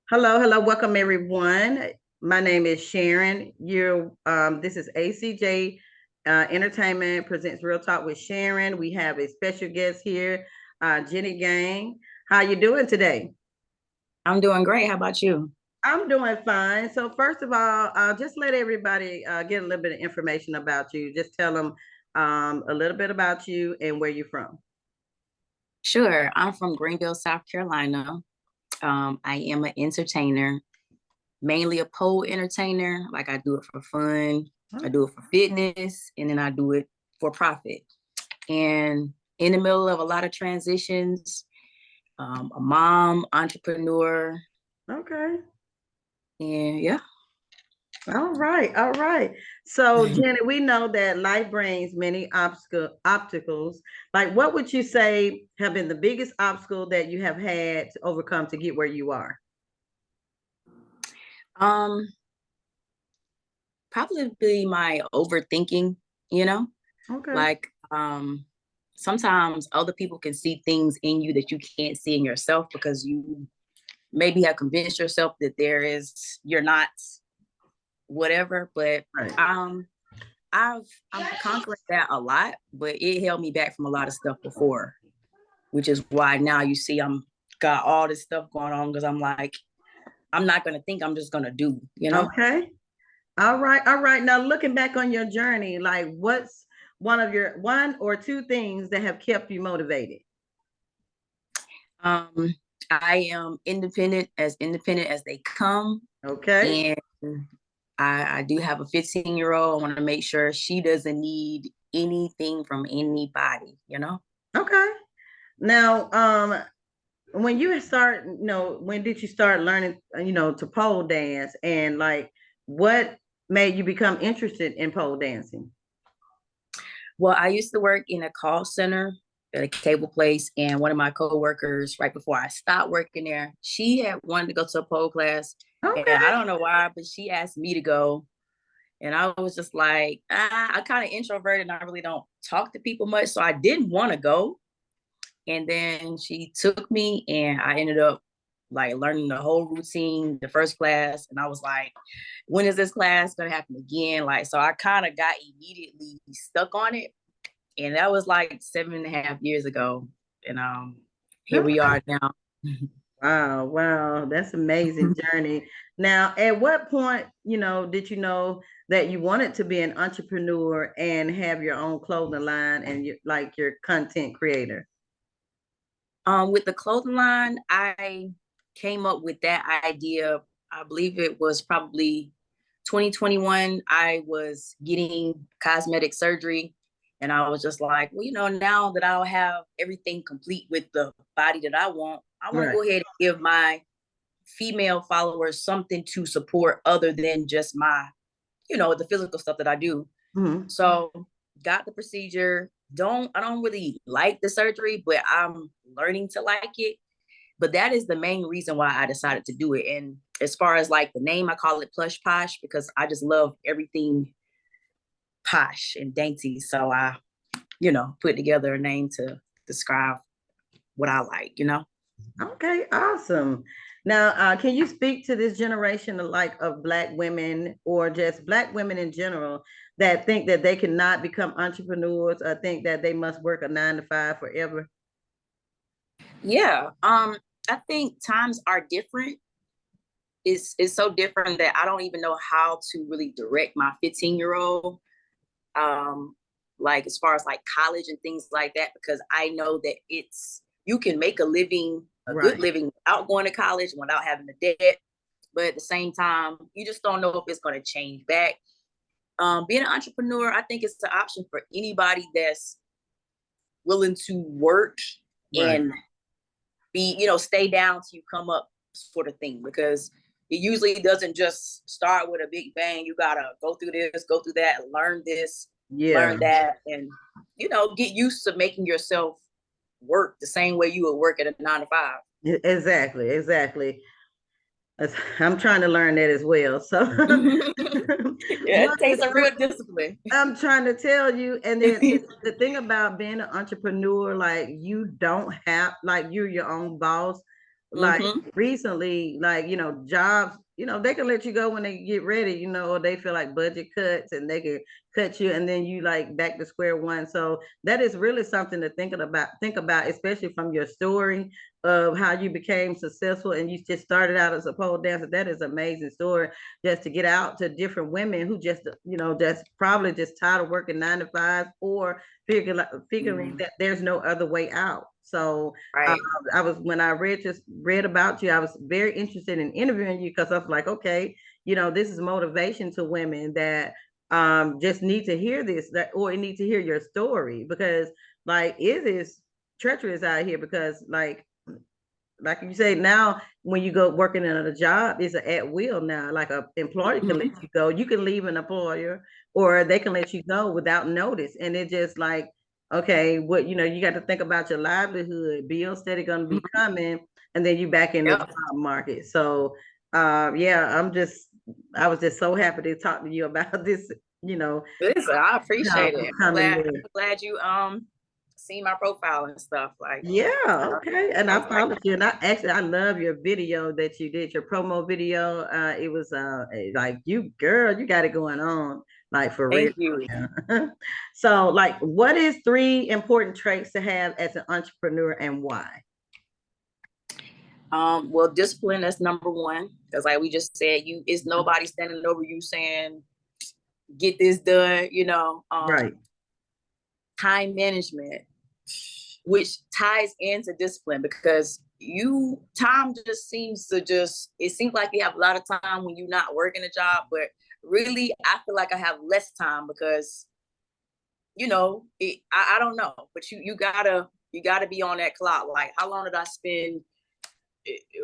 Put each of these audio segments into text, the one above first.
Hello, welcome everyone. My name is Sharon. This is ACJ Entertainment presents Real Talk with Sharon. We have a special guest here, Jenny Gang. How you doing today? I'm doing great. How about you? I'm doing fine. So first of all, just let everybody get a little bit of information about you. Just tell them a little bit about you and where you're from. Sure. I'm from Greenville, South Carolina. I am an entertainer, mainly a pole entertainer. Like I do it for fun, I do it for fitness, and then I do it for profit. And in the middle of a lot of transitions, a mom, entrepreneur, Okay. and yeah. All right. So, Jenny, we know that life brings many obstacles. Like, what would you say have been the biggest obstacle that you have had to overcome to get where you are? Um, Probably my overthinking, you know, Okay. like sometimes other people can see things in you that you can't see in yourself because you maybe have convinced yourself that you're not whatever. But Right. um I'm conquering that a lot, but it held me back from a lot of stuff before, which is why now you see I'm got all this stuff going on because I'm like, I'm not gonna think, I'm just gonna do, you know? Okay. All right. Now, looking back on your journey, like, what's one or two things that have kept you motivated? Um, I am independent as they come. Okay. And I do have a 15-year-old. I want to make sure she doesn't need anything from anybody, you know? Okay. Now, when you start, when did you start learning, to pole dance, and like what made you become interested in pole dancing? Well, I used to work in a call center at a cable place, and one of my coworkers, right before I stopped working there, she had wanted to go to a pole class, and I Okay. don't know why, but she asked me to go, and I was just like, I kind of introverted, and I really don't talk to people much, so I didn't want to go. And then she took me, and I ended up like learning the whole routine, the first class. And I was like, when is this class gonna happen again? Like, so I kind of got immediately stuck on it. And that was like 7.5 years ago. And here we Okay. are now. Wow, that's amazing journey. Now, at what point, did you know that you wanted to be an entrepreneur and have your own clothing line and like your content creator? With the clothing line, I came up with that idea. I believe it was probably 2021. I was getting cosmetic surgery, and I was just like, well, now that I'll have everything complete with the body that I want to Right. go ahead and give my female followers something to support other than just the physical stuff that I do. Mhm. So got the procedure. I don't really like the surgery, but I'm learning to like it. But that is the main reason why I decided to do it. And as far as like the name, I call it Plush Posh because I just love everything posh and dainty. So I, put together a name to describe what I like. Okay, awesome. Now, can you speak to this generation of Black women or just Black women in general that think that they cannot become entrepreneurs or think that they must work a 9 to 5 forever? Yeah. I think times are different. It's so different that I don't even know how to really direct my 15-year-old. Um, like as far as like college and things like that, because I know that you can make a good Right. living without going to college, without having the debt. But at the same time, you just don't know if it's going to change back. Being an entrepreneur, I think it's an option for anybody that's willing to work Right. and stay down till you come up sort of thing because it usually doesn't just start with a big bang. You gotta go through this, go through that, learn this, Yeah. learn that, and get used to making yourself work the same way you would work at a 9 to 5. Exactly. I'm trying to learn that as well. So, Yeah, what, it takes a real discipline. I'm trying to tell you, and then the thing about being an entrepreneur, like you don't have, like you're your own boss. like Mm-hmm. recently, like, jobs, they can let you go when they get ready, or they feel like budget cuts and they can cut you and then you like back to square one. So that is really something to think about, especially from your story of how you became successful and you just started out as a pole dancer. That is an amazing story, just to get out to different women who just, just probably just tired of working 9 to 5 or figuring that there's no other way out. So Right. I was when I read about you, I was very interested in interviewing you because I was like, okay, this is motivation to women that just need to hear this, that or need to hear your story, because like it is treacherous out here, because like you say, now when you go working in a job, it's an at will now. Like a employer can let Mm-hmm. you go. You can leave an employer or they can let you go without notice. And it just like, okay, what you got to think about your livelihood. Bills steady gonna be Mm-hmm. coming, and then you back in the job Yep. market. So yeah, I was just so happy to talk to you about this, you know, Listen, I job appreciate it. I'm coming glad. there. I'm glad you seen my profile and stuff. Like, Yeah, okay. And I I was like, promise you, and I love your video that you did, your promo video. It was like you girl, you got it going on, like for real. thank you. Yeah. So, like, what is 3 important traits to have as an entrepreneur and why? Well, discipline, that's number one. Because like we just said, you is nobody standing over you saying, get this done, Right. time management, which ties into discipline because time just seems to it seems like you have a lot of time when you're not working a job, but really I feel like I have less time because I don't know, but you gotta be on that clock. Like, how long did I spend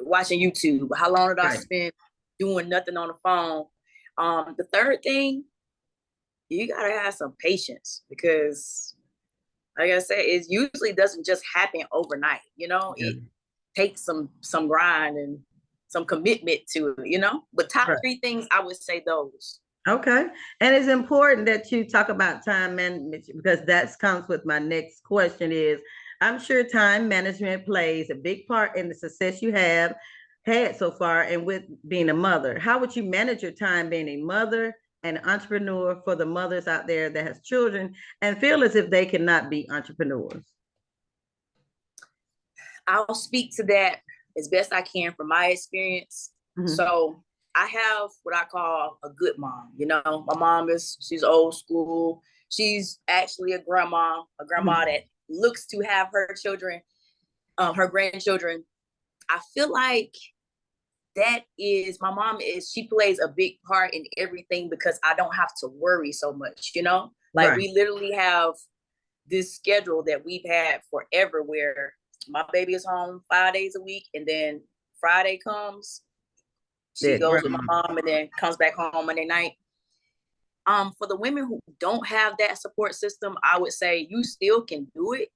watching YouTube? How long did I Right. spend doing nothing on the phone? The third thing, you gotta have some patience because, like I said, it usually doesn't just happen overnight. Yeah. It takes some grind and some commitment to it. But top Right. 3 things, I would say those. Okay. And it's important that you talk about time management, because that comes with my next question is, I'm sure time management plays a big part in the success you have had so far and with being a mother. How would you manage your time being a mother and entrepreneur for the mothers out there that has children and feel as if they cannot be entrepreneurs? I'll speak to that as best I can from my experience. Mhm. So I have what I call a good mom. My mom she's old school. She's actually a grandma Mhm. that looks to have her children, her grandchildren. I feel like that is my mom she plays a big part in everything because I don't have to worry so much. Like, Right. we literally have this schedule that we've had forever where my baby is home 5 days a week, and then Friday comes, she That goes with grandma. my mom and then comes back home Monday night. For the women who don't have that support system, I would say you still can do it,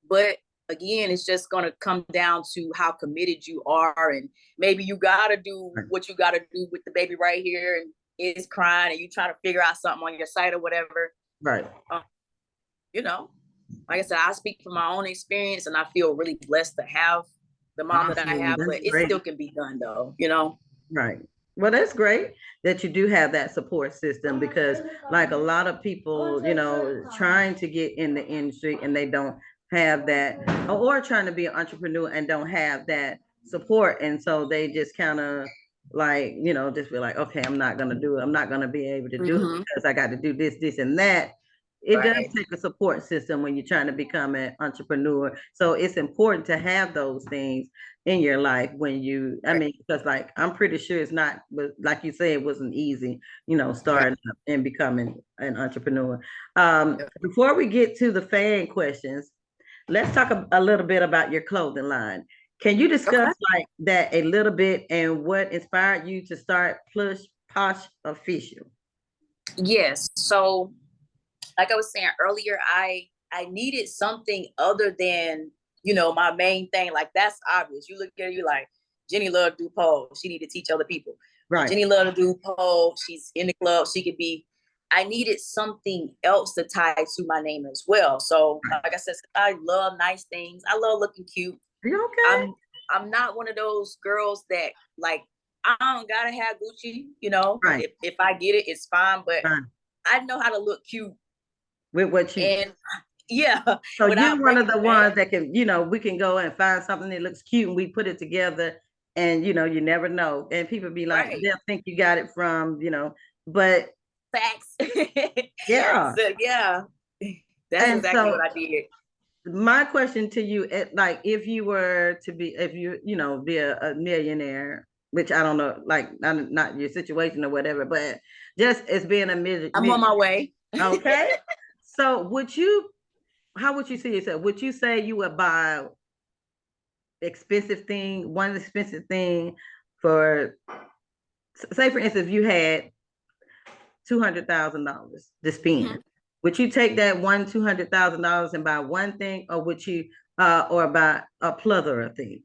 but again, it's just going to come down to how committed you are, and maybe you got to do Right. what you got to do with the baby right here, and it's crying, and you trying to figure out something on your site or whatever. Right. Um, you know, like I said, I speak from my own experience, and I feel really blessed to have the mom that I Awesome. have, but That's it great. still can be done though. Right. Well, that's great that you do have that support system, because like a lot of people, trying to get in the industry and they don't have that, or trying to be an entrepreneur and don't have that support. And so they just kind of like, just be like, okay, I'm not going to do it. I'm not going to be able to do it Mm-hmm. because I got to do this, and that. It does Right. take a support system when you're trying to become an entrepreneur. So it's important to have those things in your life when I Right. mean, because like I'm pretty sure it's not, but like you said, it wasn't easy, Right. starting up and becoming an entrepreneur. Yep. Before we get to the fan questions, let's talk a little bit about your clothing line. Can you discuss Okay. like that a little bit and what inspired you to start Plush Posh Official? Yes. So, like I was saying earlier, I needed something other than my main thing. Like, that's obvious. You look at her, you like, Jenny love to do pole. She need to teach other people. Right. Jenny love to do pole. She's in the club. She could be. I needed something else to tie to my name as well. So, Right. like I said, I love nice things. I love looking cute. Are you I'm okay? I'm not one of those girls that like, I don't gotta have Gucci, you know. Right. If I get it, it's fine. But Right. I know how to look cute With what you, and yeah, so you're without one of breaking the the bank. ones that can, we can go and find something that looks cute and we put it together and you never know. And people be like, Right. they'll think you got it from, but Facts. yeah. So yeah, that's And exactly what so I did. my question to you, like if you were to be, if be a millionaire, which I don't know, like not your situation or whatever, but just as being a I'm on my way. okay. So how would you see yourself? Would you say you would buy one expensive thing for, say for instance, if you had $200,000 to spend, would you take that $200,000 and buy one thing, or would you or buy a plethora of things?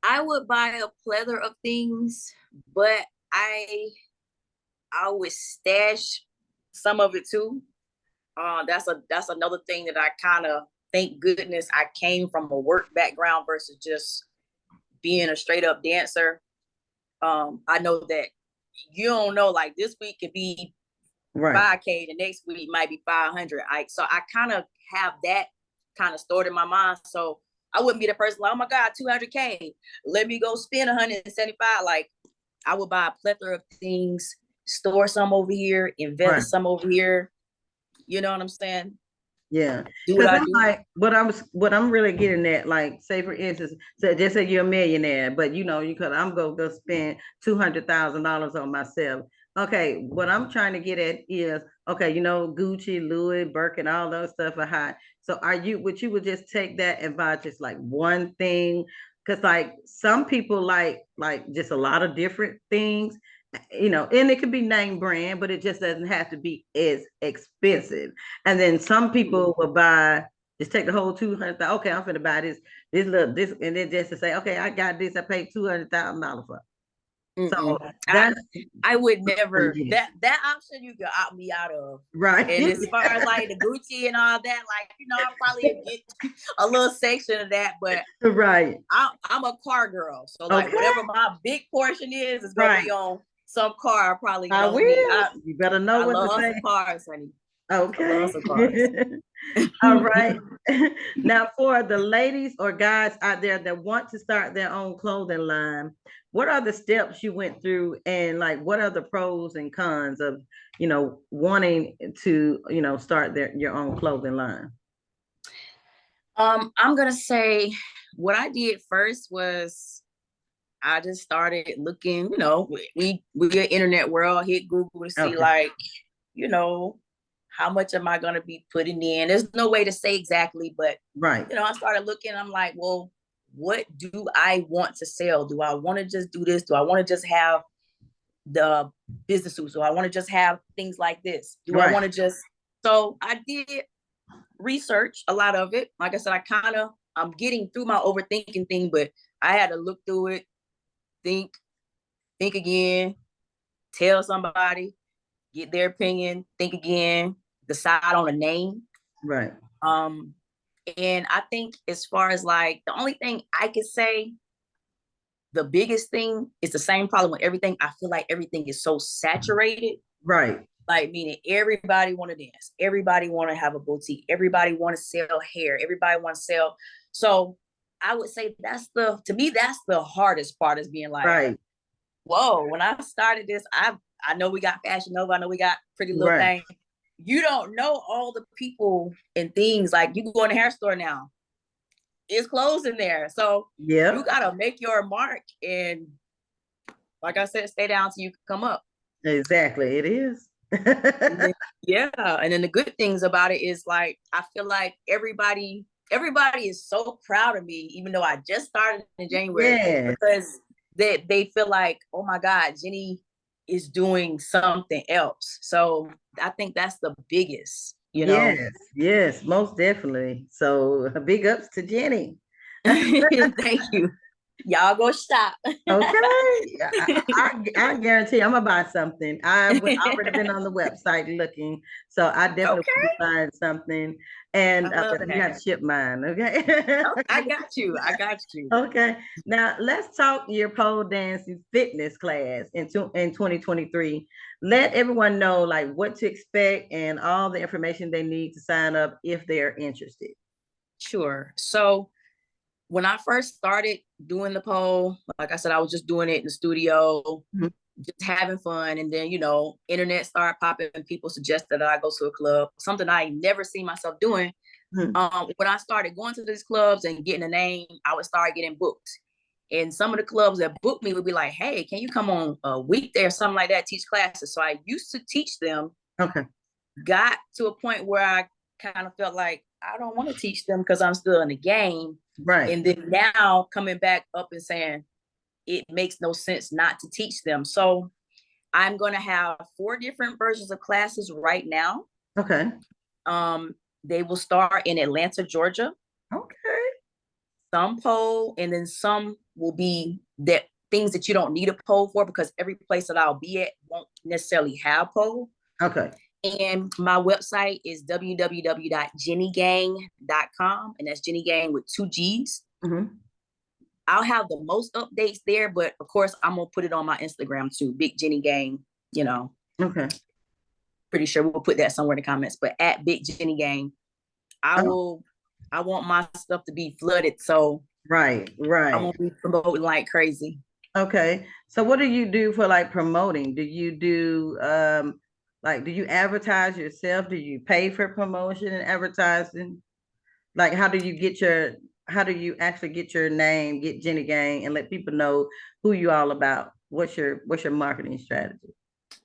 I would buy a plethora of things, but I would stash some of it too. That's another thing that I kind of, thank goodness I came from a work background versus just being a straight up dancer. I know that you don't know, like this week could be Right. 5K, the next week might be 500. So I kind of have that kind of stored in my mind. So I wouldn't be the person like, oh my God, 200K, let me go spend 175. Like I would buy a plethora of things, store some over here, invest Right. some over here. You know what I'm saying? Yeah. Do what Because I I'm do. like, what I'm really getting at, like, say for instance, so just say you're a millionaire, but you could, I'm gonna go spend $200,000 on myself. Okay, what I'm trying to get at is, okay, Gucci, Louis, Birkin, all those stuff are hot. So would you just take that and buy just like one thing? Because like some people like just a lot of different things, and it could be name brand, but it just doesn't have to be as expensive. And then some people will buy, just take the whole 200,000. Okay, I'm gonna buy this, and then just to say, okay, I got this. I paid $200,000 for. So that's I would never, that option you could opt me out of. right. And as far as like the Gucci and all that, like, I probably get a little section of that, but right. I'm a car girl. So like Okay. whatever my big portion is gonna Right. be on some car. Probably I don't need. will. You better know I what to love say. some cars, honey. I Okay. love some cars. All right. Now, for the ladies or guys out there that want to start their own clothing line, what are the steps you went through, and like what are the pros and cons of, wanting to, start your own clothing line? I'm gonna say what I did first was I just started looking, we're internet world, hit Google to see Okay. like, how much am I gonna be putting in? There's no way to say exactly, but right. I started looking, I'm like, well, what do I want to sell? Do I want to just do this? Do I want to just have the business suits? Do I want to just have things like this? Do I want to just, so I did research a lot of it. Like I said, I'm getting through my overthinking thing, but I had to look through it, think again, tell somebody, get their opinion, think again, decide on a name. Right. And I think as far as like, the only thing I could say, the biggest thing is the same problem with everything. I feel like everything is so saturated. Right. Like, meaning everybody want to dance. Everybody want to have a boutique. Everybody want to sell hair. Everybody want to sell. So I would say to me, that's the hardest part, is being like, right. Whoa, when I started this, I know we got Fashion Nova. I know we got Pretty Little Thing. You don't know all the people and things. Like, you go in the hair store now, it's clothes in there. So you got to make your mark. And like I said, stay down till you come up. Exactly. It is. Yeah. And then the good things about it is, like, I feel like everybody is so proud of me, even though I just started in January, because they feel like, oh my God, Jenny is doing something else. So I think that's the biggest, Yes, most definitely. So big ups to Jenny. Thank you. Y'all go shop. Okay, I guarantee I'm gonna buy something. I've already been on the website looking, so I definitely Okay. will be buying something, I and love you that. have to ship mine. Okay. Oh, I got you. I got you. Okay. Now let's talk your pole dancing fitness class in 2023. Let everyone know like what to expect and all the information they need to sign up if they're interested. Sure. So when I first started doing the pole, like I said, I was just doing it in the studio, Mhm. just having fun. And then, internet started popping and people suggested that I go to a club, something I never seen myself doing. Mhm. When I started going to these clubs and getting a name, I would start getting booked. And some of the clubs that booked me would be like, hey, can you come on a weekday or something like that, teach classes? So I used to teach them, Okay. got to a point where I kind of felt like I don't want to teach them because I'm still in the game. Right. And then now coming back up and saying it makes no sense not to teach them. So I'm going to have 4 different versions of classes right now. Okay. They will start in Atlanta, Georgia. Okay. Some pole, and then some will be that things that you don't need a pole for because every place that I'll be at won't necessarily have pole. Okay. And my website is www.jennygang.com, and that's Jenny Gang with 2 G's. Mm-hmm. I'll have the most updates there, but of course I'm gonna put it on my Instagram too, Big Jenny Gang. Okay. Pretty sure we'll put that somewhere in the comments. But at Big Jenny Gang, I Oh, will. I want my stuff to be flooded, so right. I Right. won't be promoting like crazy. Okay. So what do you do for like promoting? Do you do like do you advertise yourself? Do you pay for promotion and advertising? Like how do you actually get your name, get Jenny Gang and let people know who you all about? What's your marketing strategy?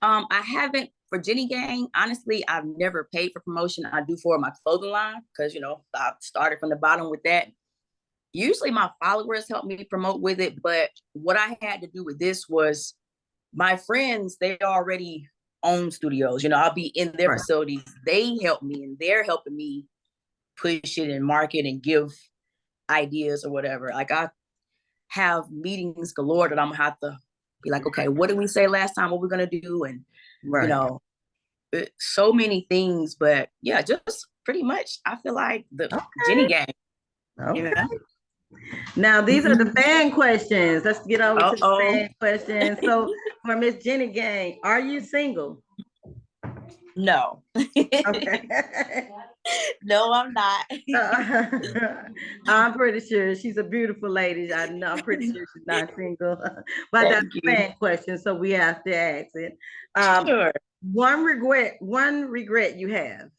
I haven't for Jenny Gang. Honestly, I've never paid for promotion. I do for my clothing line because I started from the bottom with that. Usually, my followers help me promote with it, but what I had to do with this was my friends. They already own studios. I'll be in their Right. facilities. They help me, and they're helping me push it and market and give ideas or whatever. Like I have meetings galore that I'm gonna have to be like, okay, what did we say last time? What we're gonna do, and you Right. know, so many things. But yeah, just pretty much, I feel like the Jenny Okay. Gang. You Okay. know. Now these are the fan questions. Let's get over to the Oh fan questions. So for Miss Jenny Gang, are you single? no, Okay. no, I'm not. I'm pretty sure she's a beautiful lady. I know I'm pretty sure she's not single. But that's Thank a you. fan question, so we have to ask it. Sure. One regret you have.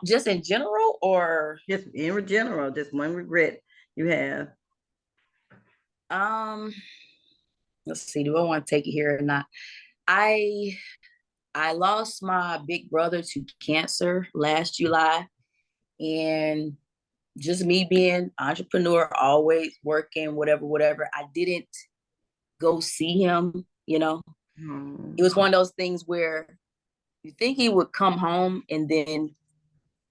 Just in general, or Just in general, just one regret you have. um, let's see. Do I want to take it here or not? I I lost my big brother to cancer last July, and just me being entrepreneur, always working, whatever. I didn't go see him. It Hmm. was one of those things where you think he would come home, and then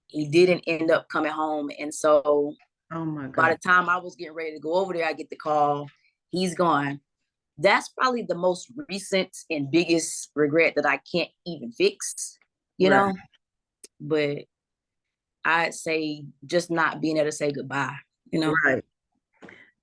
he didn't end up coming home. And so Oh my by God. the time I was getting ready to go over there, I get the call, he's gone. That's probably the most recent and biggest regret that I can't even fix, you Right. know? But I'd say just not being able to say goodbye. Right.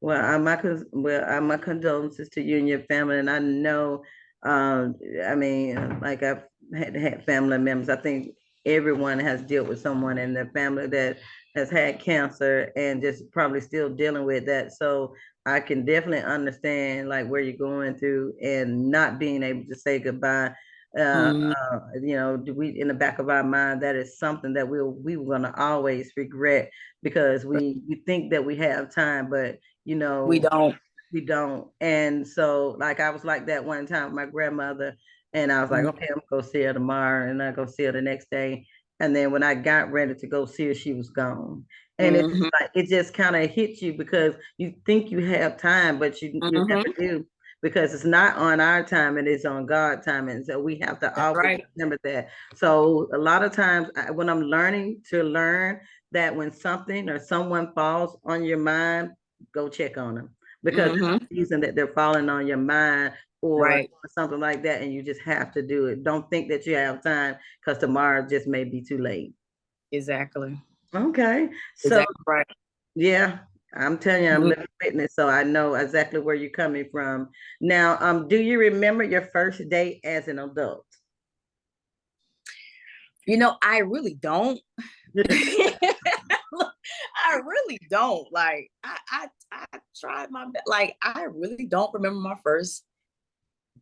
My condolences to you and your family, and I know, I mean, like I've had family members. I think everyone has dealt with someone in their family that has had cancer and just probably still dealing with that. So I can definitely understand like where you're going through and not being able to say goodbye. Mm, Do we in the back of our mind that is something that we were gonna always regret because we think that we have time, but you we know, don't. we don't. And so, like, I was like that one time with my grandmother, and I was like, Mm, okay, I'm gonna go see her tomorrow, and I go see her the next day. And then when I got ready to go see her, she was gone. And it's mhm, like it just kind of hits you because you think you have time, but you mhm. never do because it's not on our time, it is on God time. And so we have to That's always right. remember that. So a lot of times when I'm learning to learn that when something or someone falls on your mind, go check on them because it's Mm-hmm. a reason that they're falling on your mind or Right. something like that, and you just have to do it. Don't think that you have time because tomorrow just may be too late. Exactly. Okay, so Exactly right. yeah, I'm telling you, I'm living witness, so I know exactly where you're coming from. Now, do you remember your first date as an adult? You know, I really don't. I really don't. Like I tried my best. Like I really don't remember my first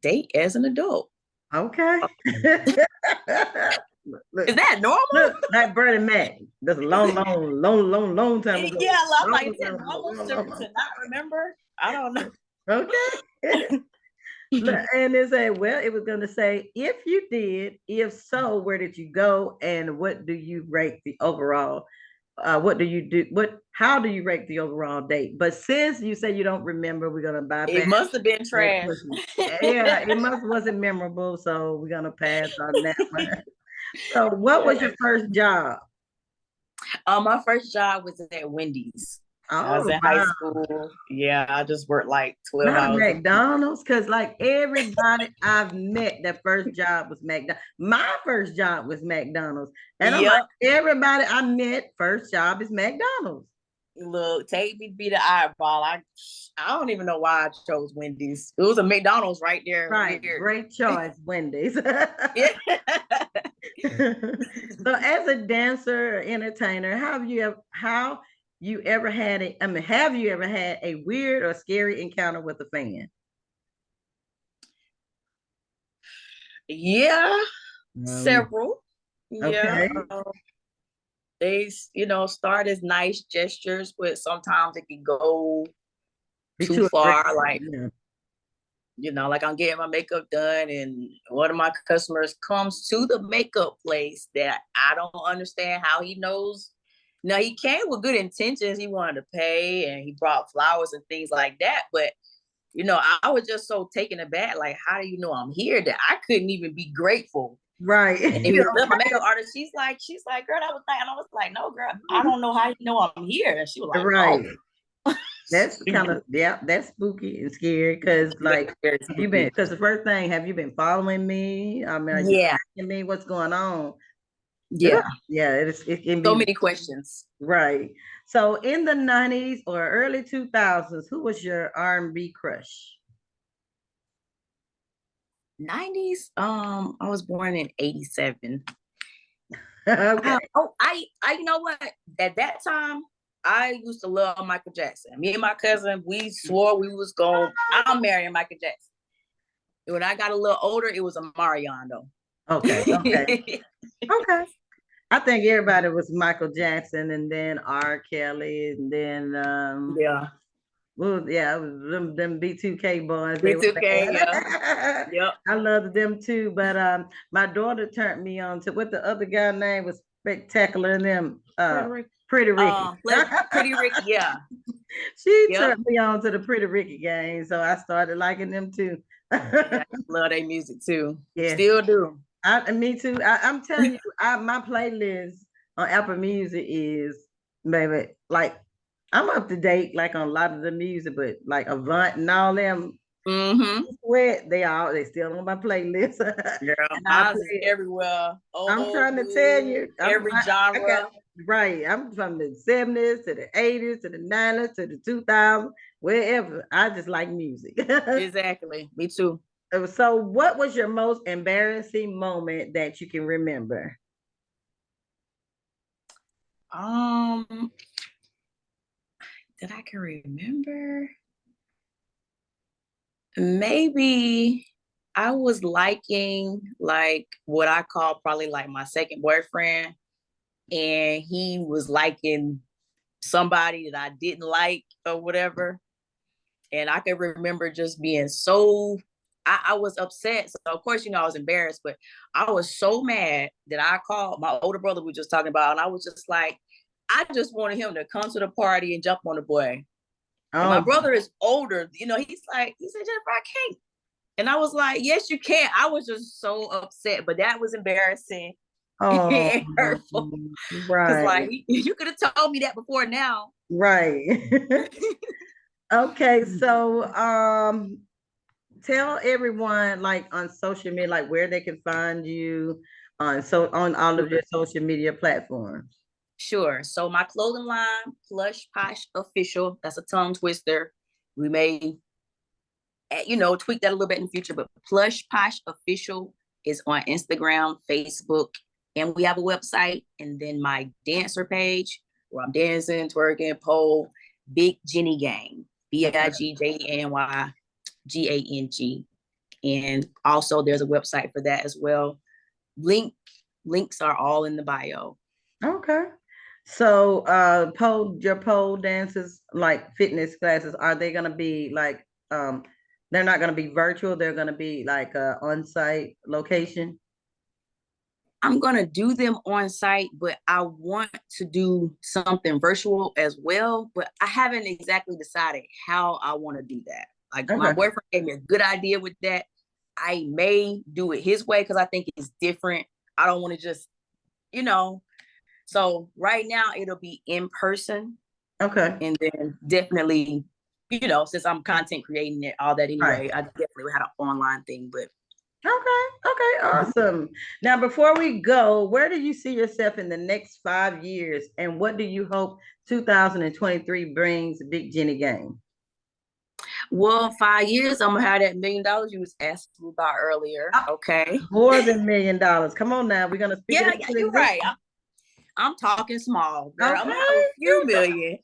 date as an adult. Okay. Is Look, that normal? look, like Bernie Mac. That's a long, long, long, long, long time ago. Yeah, I'm like, Long, is it long, normal long, to, long, long. to not remember? I don't know. Okay. Look, and it said, well, it was going to say, if you did, if so, where did you go, and what do you rate the overall? What do you do? How do you rate the overall date? But since you say you don't remember, we're gonna It bypass must have been that trash. question. Yeah, it must wasn't memorable, so we're gonna pass on that one. So, what was your first job? My first job was at Wendy's. I was Oh in high wow, school. Yeah, I just worked like 12 not hours a week. McDonald's, because like everybody I've met, that first job was McDonald's. My first job was McDonald's, and I'm like, Yep. everybody I met, first job is McDonald's. Look, take me to be the eyeball. I don't even know why I chose Wendy's. It was a McDonald's right there. Right, Weird. great choice, Wendy's. Yeah. So as a dancer or entertainer, how you ever had have you ever had a weird or scary encounter with a fan? Yeah, Um, several. Yeah. okay. They, start as nice gestures, but sometimes it can go Be too too far. aggressive. Like, Yeah. like I'm getting my makeup done, and one of my customers comes to the makeup place that I don't understand how he knows. Now he came with good intentions. He wanted to pay, and he brought flowers and things like that. But I was just so taken aback. Like, how do you know I'm here? That I couldn't even be grateful. Right. And he was my makeup artist. She's like, girl, that was nice. And I was like, no, girl, I don't know how you know I'm here. And she was like, Right. oh. That's kind of, yeah, that's spooky and scary because like Very you've been, spooky. because the first thing, have you been following me? I mean, are you Yeah, tracking me? What's going on? Ugh, yeah. yeah, it can So be many questions. right. So in the 90s or early 2000s, who was your R&B crush? 90s. I was born in 87. Okay. You know what? At that time, I used to love Michael Jackson. Me and my cousin, we swore we was going. I'm marrying Michael Jackson. When I got a little older, it was a Marion though. Okay. Okay. Okay. I think everybody was Michael Jackson and then R. Kelly and then Yeah. well, yeah, it was them B2K boys. They were B2K. Yeah. bad. Yep. I loved them too. But my daughter turned me on to what the other guy name was spectacular in them. Pretty Ricky. Pretty Ricky. Yeah. She Yep. turned me on to the Pretty Ricky game, so I started liking them too. Yeah, I love their music too. Yes, Still do. me too. I'm telling you, my playlist on Apple Music is maybe like I'm up to date like on a lot of the music, but like Avant and all them Mm-hmm. sweat, they still on my playlist. Girl, And I mine is play it. everywhere. I'm Old, trying to tell new, you, every I got genre. right. I'm from the 70s to the 80s to the 90s to the 2000s, wherever. I just like music. Exactly. Me too. So, what was your most embarrassing moment that you can remember? Um, that I can remember. Maybe I was liking like what I call probably like my second boyfriend, and he was liking somebody that I didn't like or whatever. And I can remember just being so I was upset. So of course, I was embarrassed, but I was so mad that I called my older brother we were just talking about, and I was just like, I just wanted him to come to the party and jump on the boy. And my Oh, brother is older, he said, Jennifer, I can't. And I was like, yes, you can. I was just so upset, but that was embarrassing oh, and hurtful. Cause right, like you could have told me that before now. right. Okay, so tell everyone like on social media, like where they can find you on all of your social media platforms. Sure. So my clothing line, Plush Posh Official, that's a tongue twister. We may, tweak that a little bit in the future, but Plush Posh Official is on Instagram, Facebook, and we have a website. And then my dancer page where I'm dancing, twerking, pole, Big Jenny Gang, Okay. BIGJANYGANG. And also there's a website for that as well. Links are all in the bio. Okay. So your pole dances like fitness classes, are they gonna be like they're not gonna be virtual, they're gonna be like on-site location? I'm going to do them on site, but I want to do something virtual as well. But I haven't exactly decided how I want to do that. Like my Okay. boyfriend gave me a good idea with that. I may do it his way because I think it's different. I don't want to just, you know. So right now it'll be in person, Okay. and then definitely, since I'm content creating it, all that Right. anyway, I definitely had an online thing. But Okay. Okay. Awesome. Now, before we go, where do you see yourself in the next 5 years, and what do you hope 2023 brings Big Jenny Game? well, 5 years, I'm gonna have that $1 million you was asking about earlier. Okay. More than $1 million. Come on now, we're gonna speak it Yeah, into you're right. existence. I'm talking small, girl. I'm gonna have a Okay, few million.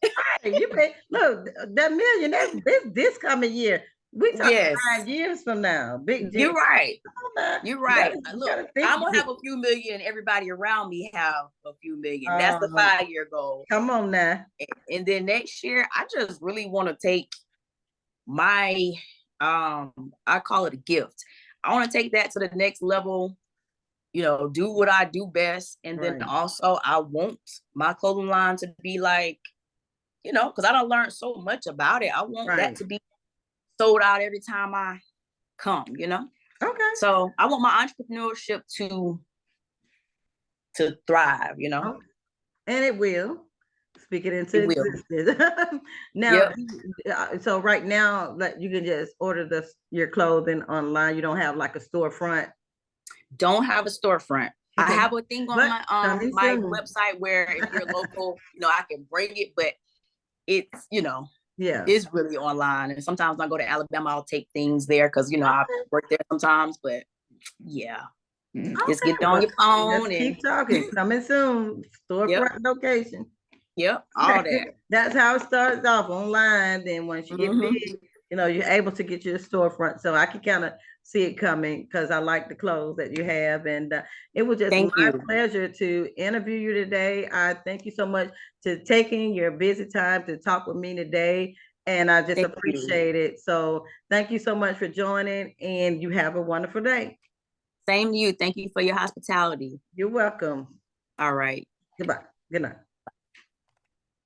you pay, look, that million, that's this coming year. We talking Yes, 5 years from now. Big J. you're right. Come on now. You're You right. you Look, gotta think I'm gonna big. have a few million. Everybody around me have a few million. That's the Um, 5 year goal. come on now. And then next year, I just really want to take my I call it a gift. I want to take that to the next level, do what I do best. And then Right, also I want my clothing line to be like, because I don't learn so much about it. I want that right. to be sold out every time I come. Okay. So I want my entrepreneurship to thrive. Okay. And it will. Speak it into It will. existence. Now, Yep. so right now, like you can just order your clothing online. You don't have like a storefront. Don't have a storefront. I Okay. have a thing on But my coming my soon. website where if you're local, I can bring it, but it's Yeah. it's really online. And sometimes I go to Alabama, I'll take things there because I Okay. work there sometimes. But yeah, just Okay. get it on Well, your phone let's and keep talking. Coming soon. yep, Storefront location. yep, all that. That's how it starts off online. Then once you get Mm-hmm. big, you're able to get your storefront. So I can kind of see it coming because I like the clothes that you have. And it was just Thank my you. pleasure to interview you today. I thank you so much to taking your busy time to talk with me today. And I just Thank you. appreciate it. So thank you so much for joining, and you have a wonderful day. Same to you. Thank you for your hospitality. You're welcome. All right. Goodbye. Good night.